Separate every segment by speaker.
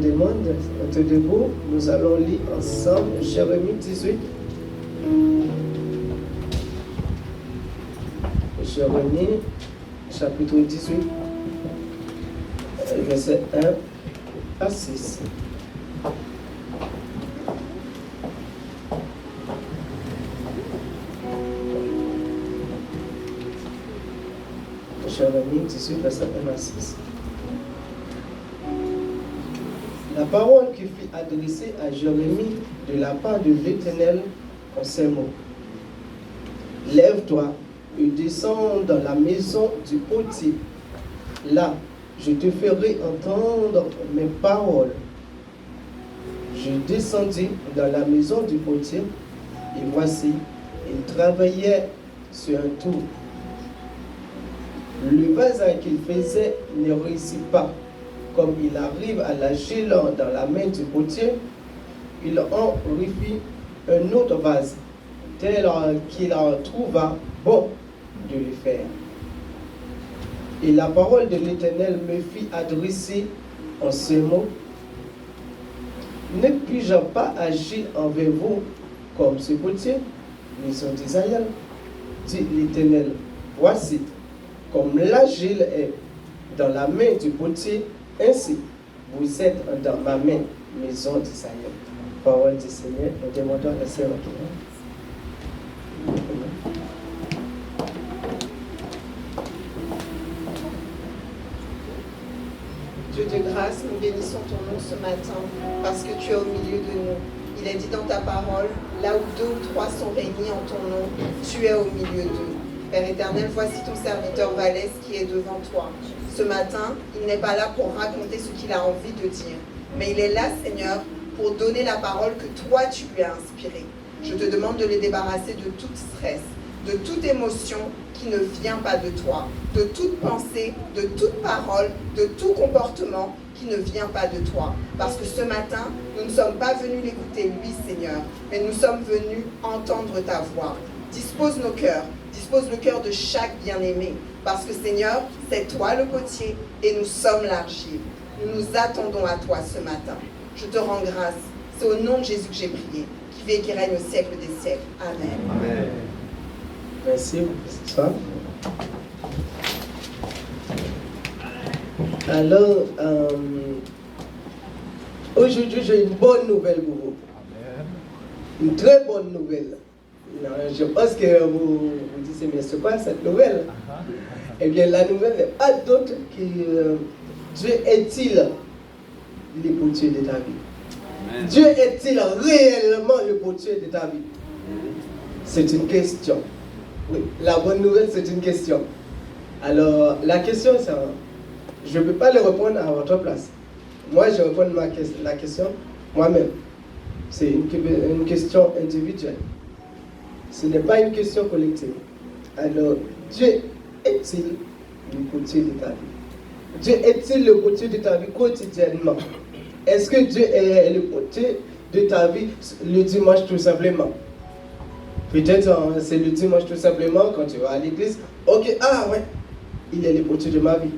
Speaker 1: demande, on te debout, nous allons lire ensemble Jérémie 18. Jérémie, chapitre 18, verset 1 à 6. Jérémie 18, verset 1 à 6. La parole qui fut adressée à Jérémie de la part de l'Éternel en ces mots. Lève-toi et descends dans la maison du potier. Là, je te ferai entendre mes paroles. Je descendis dans la maison du potier, et voici, il travaillait sur un tour. Le vase qu'il faisait ne réussit pas. Comme il arrive à l'agile dans la main du potier, il en refit un autre vase, tel qu'il en trouva bon de le faire. Et la parole de l'Éternel me fit adresser en ces mots. Ne puis-je pas agir envers vous comme ce potier, maison d'Israël, dit l'Éternel. Voici, comme l'agile est dans la main du potier, ainsi vous êtes dans ma main, maison d'Israël. Parole du Seigneur, nous demandons à la Sœur.
Speaker 2: Dieu de grâce, nous bénissons ton nom ce matin parce que tu es au milieu de nous. Il est dit dans ta parole, là où 2 ou 3 sont réunis en ton nom, tu es au milieu d'eux. Père éternel, voici ton serviteur Valès qui est devant toi. Ce matin, il n'est pas là pour raconter ce qu'il a envie de dire, mais il est là, Seigneur, pour donner la parole que toi tu lui as inspirée. Je te demande de les débarrasser de tout stress, de toute émotion qui ne vient pas de toi, de toute pensée, de toute parole, de tout comportement qui ne vient pas de toi. Parce que ce matin, nous ne sommes pas venus l'écouter lui, Seigneur, mais nous sommes venus entendre ta voix. Dispose nos cœurs, dispose le cœur de chaque bien-aimé. Parce que Seigneur, c'est toi le potier et nous sommes l'argile. Nous nous attendons à toi ce matin. Je te rends grâce. C'est au nom de Jésus que j'ai prié, qui vit et qui règne au siècle des siècles. Amen.
Speaker 1: Amen. Merci, François. Alors, aujourd'hui, j'ai une bonne nouvelle pour vous. Une très bonne nouvelle. Non, je pense que vous vous dites, mais c'est quoi cette nouvelle? Eh bien, la nouvelle n'est pas d'autre que Dieu est-il le potier de ta vie? Amen. Dieu est-il réellement le potier de ta vie? C'est une question. Oui, la bonne nouvelle, c'est une question. Alors, la question, c'est... Je ne peux pas le répondre à votre place. Moi, je réponds la question moi-même. C'est une question individuelle. Ce n'est pas une question collective. Alors, Dieu est-il le potier de ta vie? Dieu est-il le potier de ta vie quotidiennement? Est-ce que Dieu est le potier de ta vie le dimanche tout simplement? Peut-être c'est le dimanche tout simplement quand tu vas à l'église. Ok, ah ouais, il est le potier de ma vie.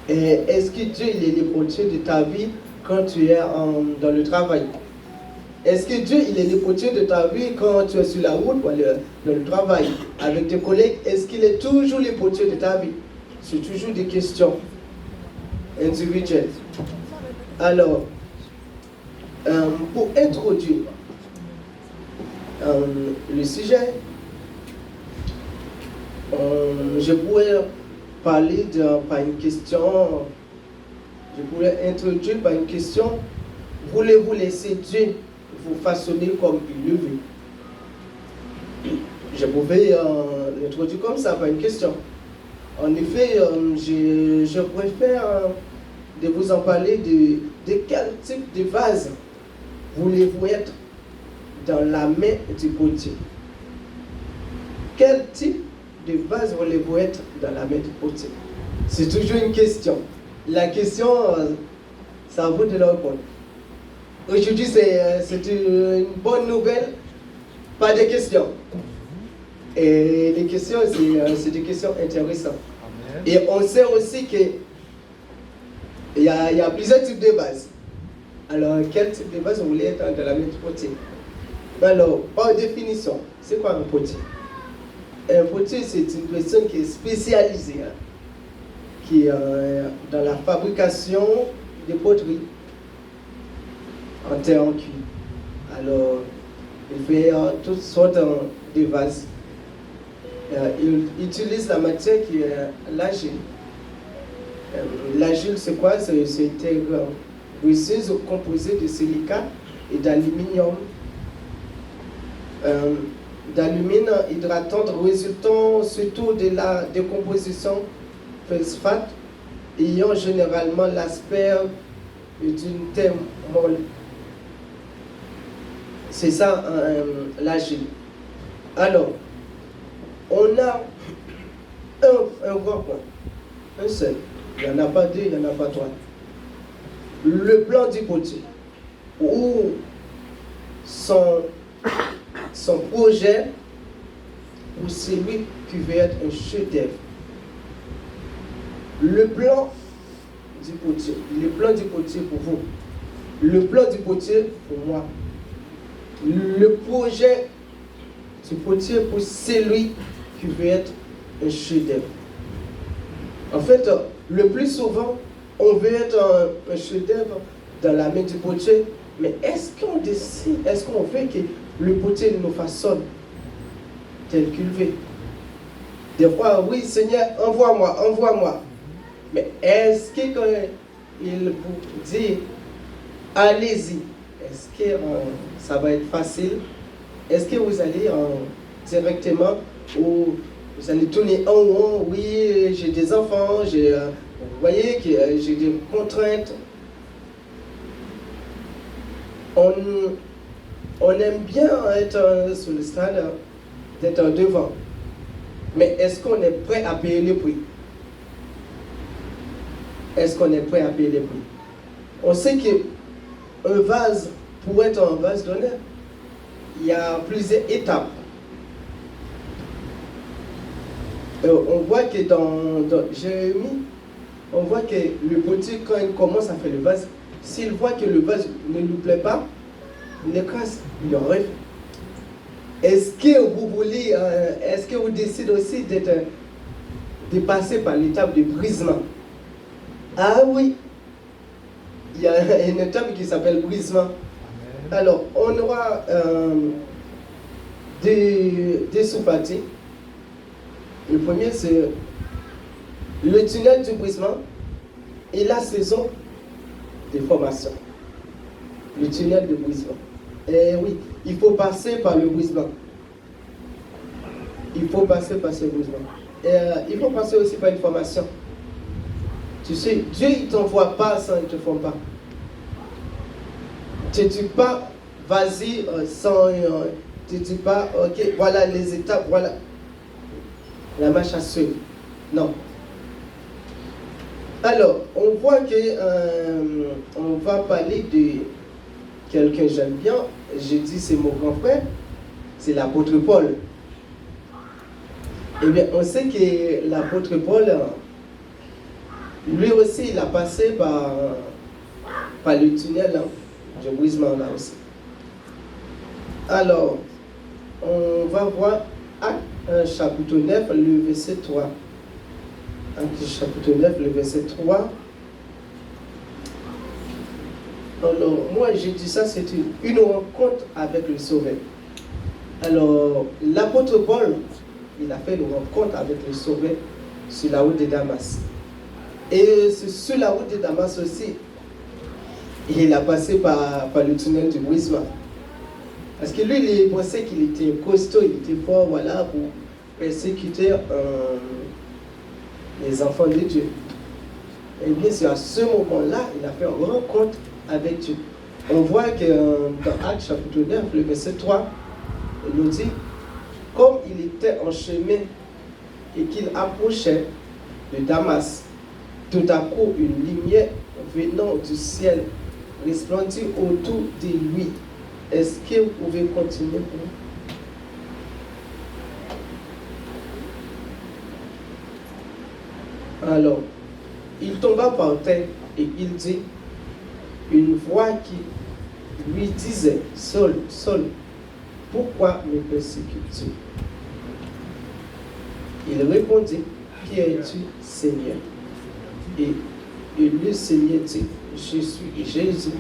Speaker 1: Et est-ce que Dieu il est le potier de ta vie quand tu es dans le travail? Est-ce que Dieu il est le potier de ta vie quand tu es sur la route ou dans le travail avec tes collègues? Est-ce qu'il est toujours le potier de ta vie? C'est toujours des questions individuelles. Alors, pour introduire le sujet, je pourrais parler par une question, je pourrais introduire par une question. Voulez-vous laisser Dieu vous façonner comme il le veut? Je pouvais l'introduire comme ça par une question. En effet, je préfère de vous en parler de quel type de vase voulez-vous être dans la main du potier? Quel type de vase voulez-vous être dans la main du potier? C'est toujours une question. La question, ça vaut de la répondre. Aujourd'hui, c'est une bonne nouvelle, pas de questions. Et les questions, c'est des questions intéressantes. Amen. Et on sait aussi que Il y a plusieurs types de vases. Alors, quel type de vase vous voulez être dans la main du potier? Alors, par définition, c'est quoi un potier? Un potier, c'est une personne qui est spécialisée, hein, qui est dans la fabrication de poteries en terre en cuivre. Alors, il fait toutes sortes de vases. Il utilise la matière qui est l'argile. L'argile, c'est quoi? C'est une terre ruisseuse composée de silica et d'aluminium. D'alumine hydratante résultant surtout de la décomposition phosphate ayant généralement l'aspect d'une terre molle. C'est ça l'argile. Alors, on a un grand point, un seul. Il n'y en a pas deux, il n'y en a pas trois. Le plan du potier, ou son projet, ou celui qui veut être un chef-d'œuvre. Le plan du potier pour vous, le plan du potier pour moi, le projet du potier pour celui qui veut être un chef-d'œuvre. En fait, le plus souvent, on veut être un chef-d'œuvre dans la main du potier, mais est-ce qu'on décide, est-ce qu'on veut que le potier nous façonne tel qu'il veut? Des fois, oui, Seigneur, envoie-moi. Mais est-ce qu'il vous dit, allez-y, est-ce que ça va être facile? Est-ce que vous allez directement, ou vous allez tourner en rond? Oui, j'ai des enfants, vous voyez que j'ai des contraintes. On aime bien être sur le stade, d'être devant. Mais est-ce qu'on est prêt à payer le prix? Est-ce qu'on est prêt à payer le prix? On sait qu'un vase, pour être un vase d'honneur, il y a plusieurs étapes. On voit que dans Jérémie, on voit que le potier, quand il commence à faire le vase, s'il voit que le vase ne lui plaît pas, il l'écrase, il le refait. Est-ce que vous voulez, est-ce que vous décidez aussi de passer par l'étape de brisement? Ah oui, il y a une étape qui s'appelle brisement. Alors, on aura des sous-parties. Le premier, c'est le tunnel du brisement et la saison de formation. Le tunnel de brisement. Et oui, il faut passer par le brisement. Il faut passer par ce brisement. Et il faut passer aussi par une formation. Tu sais, Dieu il ne t'envoie pas sans il ne te forme pas. Tu ne dis pas, vas-y, tu ne dis pas, ok, voilà les étapes, voilà la marche à suivre. Non. Alors, on voit que on va parler de quelqu'un que j'aime bien. J'ai dit c'est mon grand frère, c'est l'apôtre Paul. Eh bien, on sait que l'apôtre Paul, lui aussi, il a passé par le tunnel du brisement là aussi. Alors, on va voir Actes chapitre 9, le verset 3. Actes chapitre 9, le verset 3. Alors, moi, j'ai dit ça, c'est une rencontre avec le Sauveur. Alors, l'apôtre Paul, il a fait une rencontre avec le Sauveur sur la route de Damas. Et sur la route de Damas aussi, il a passé par le tunnel du brisement. Parce que lui, il pensait qu'il était costaud, il était fort, voilà, pour persécuter les enfants de Dieu. Et bien sûr, à ce moment-là, il a fait une rencontre avec Dieu. On voit que dans Actes chapitre 9, le verset 3, il nous dit, comme il était en chemin et qu'il approchait de Damas, tout à coup une lumière venant du ciel resplendit autour de lui. Est-ce que vous pouvez continuer pour moi? Alors, il tomba par terre Et il dit, une voix qui lui disait, Saul, Saul, pourquoi me persécutes-tu? Il répondit, qui es-tu, Seigneur? Et le Seigneur dit, je suis Jésus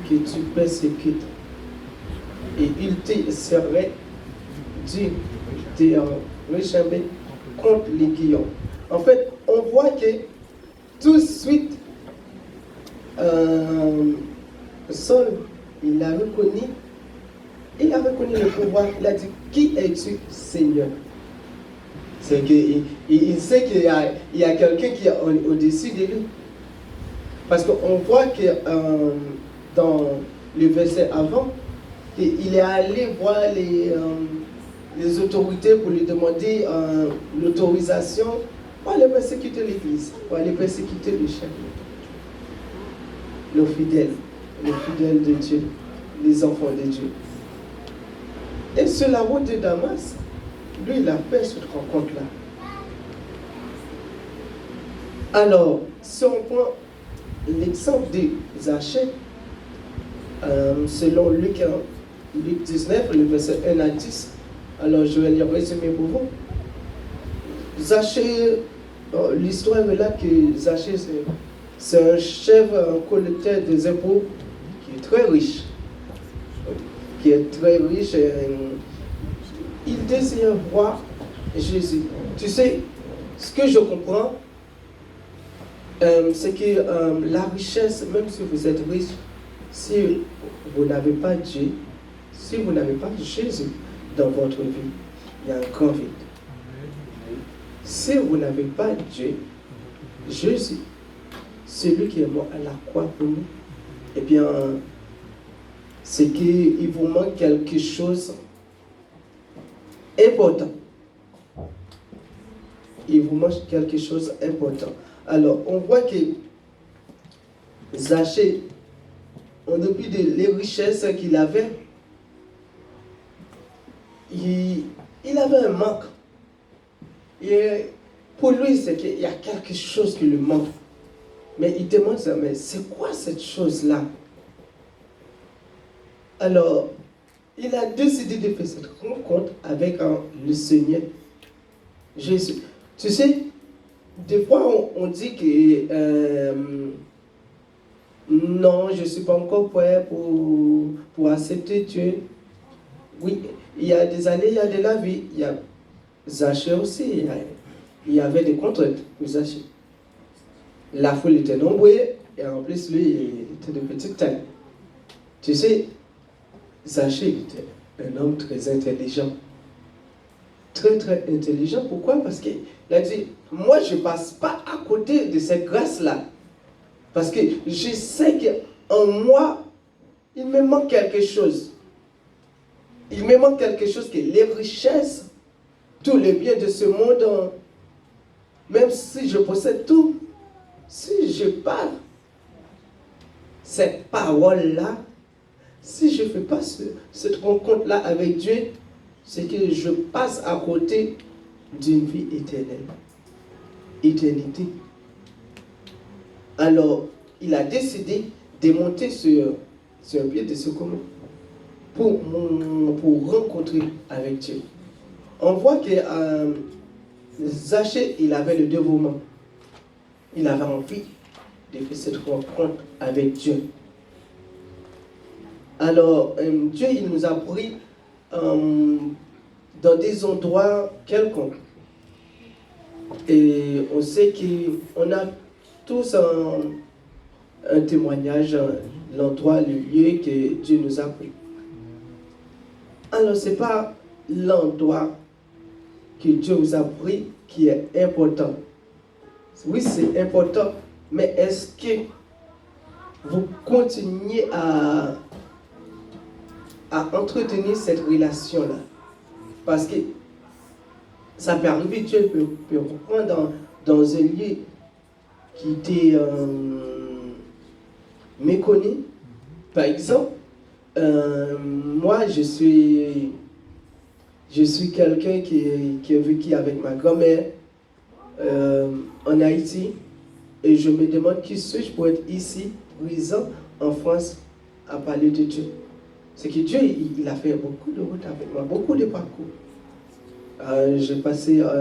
Speaker 1: que tu persécutes. Et il te serait dû te réclamer contre les guillons. En fait, on voit que tout de suite, Saul, il a reconnu le pouvoir. Il a dit, qui es-tu, Seigneur? C'est qu'il sait qu'il y a quelqu'un qui est au-dessus de lui. Parce qu'on voit que dans le verset avant, il est allé voir les autorités pour lui demander l'autorisation pour aller persécuter l'Église, pour aller persécuter les chefs, les fidèles de Dieu, les enfants de Dieu. Et sur la route de Damas, lui, il a fait cette rencontre-là. Alors, si on prend l'exemple de Zachée, selon Luc 19, le verset 1 à 10, alors je vais lire résumer pour vous. Zachée, l'histoire est là que Zachée, c'est un chef, un collecteur des impôts qui est très riche. Il désire voir Jésus. Tu sais, ce que je comprends, c'est que la richesse, même si vous êtes riche, si vous n'avez pas Dieu, si vous n'avez pas Jésus dans votre vie, il y a un grand vide. Si vous n'avez pas Dieu, Jésus, celui qui est mort à la croix pour nous, eh bien, c'est qu'il vous manque quelque chose important. Il vous manque quelque chose d'important. Alors, on voit que Zachée, en dépit des richesses qu'il avait, il avait un manque. Et pour lui, c'est qu'il y a quelque chose qui lui manque. Mais il demande ça, mais c'est quoi cette chose-là? Alors, il a décidé de faire cette rencontre avec le Seigneur Jésus. Tu sais, des fois on dit que non, je ne suis pas encore prêt pour accepter Dieu. Oui, il y a des années, il y a de la vie. Il y a Zachée aussi. Il y avait des contraintes pour Zachée. La foule était nombreuse et en plus, lui, il était de petite taille. Tu sais, Zachée était un homme très intelligent. Très, très intelligent. Pourquoi? Parce qu'il a dit, moi, je ne passe pas à côté de cette grâce-là. Parce que je sais qu'en moi, il me manque quelque chose. Il me manque quelque chose que les richesses, tous les biens de ce monde, même si je possède tout, si je parle cette parole-là, si je ne fais pas cette rencontre-là avec Dieu, c'est que je passe à côté d'une vie éternelle. Éternité. Alors, il a décidé de monter sur un pied de secours pour rencontrer avec Dieu. On voit que Zachée, il avait le dévouement. Il avait envie de faire cette rencontre avec Dieu. Alors, Dieu, il nous a pris dans des endroits quelconques. Et on sait qu'on a tous un témoignage, l'endroit, le lieu que Dieu nous a pris. Alors, ce n'est pas l'endroit que Dieu vous a pris qui est important. Oui, c'est important, mais est-ce que vous continuez à entretenir cette relation-là? Parce que ça peut arriver, Dieu peut vous prendre dans un lieu qui était méconnu. Par exemple, moi, je suis quelqu'un qui a vécu avec ma grand-mère en Haïti. Et je me demande qui suis-je pour être ici, présent en France, à parler de Dieu. C'est que Dieu, il a fait beaucoup de routes avec moi, beaucoup de parcours. J'ai passé